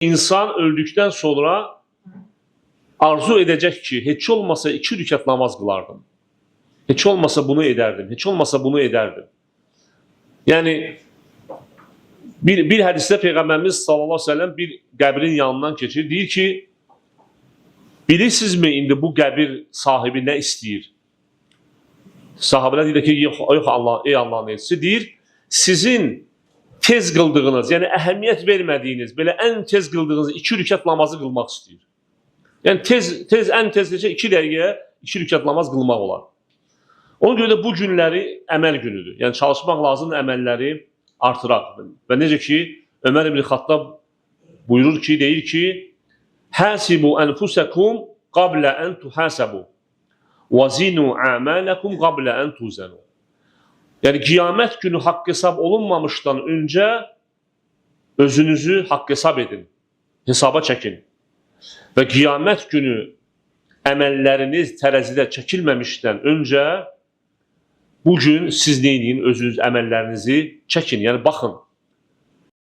İnsan öldükten sonra arzu edecek ki hiç olmasa 2 rükət namaz kılardım. Hiç olmasa bunu ederdim. Hiç olmasa bunu ederdim. Yani bir hadiste Peygamberimiz sallallahu aleyhi ve sellem bir qəbrin yanından geçir. Deyir ki, bilirsinizmi indi bu qəbir sahibi ne istəyir? Sahabeler deyir ki, yox Allah, ey Allah'ın elçisi, deyir, sizin tez kıldığınız, yani əhəmiyyət vermədiyiniz, belə ən tez kıldığınız 2 rükət namazı kılmak istəyir. Yani ən tez 2 dəqiqəyə 2 rükət namaz kılmaq olar. Ona görə də bu günləri əməl günüdür. Yəni çalışmaq lazım əməlləri artıraq. Və necə ki, Ömər ibn Xattab buyurur ki, deyir ki, Həsibu ənfusəkum qablə ən tuhəsəbu və zinu əmələkum qablə ən tuzənu. Yəni qiyamət günü haqq hesab olunmamışdan öncə özünüzü haqq hesab edin, hesaba çəkin. Və qiyamət günü əməlləriniz tərəzidə çəkilməmişdən öncə bugün siz neyin özünüz əməllərinizi çəkin, yəni baxın.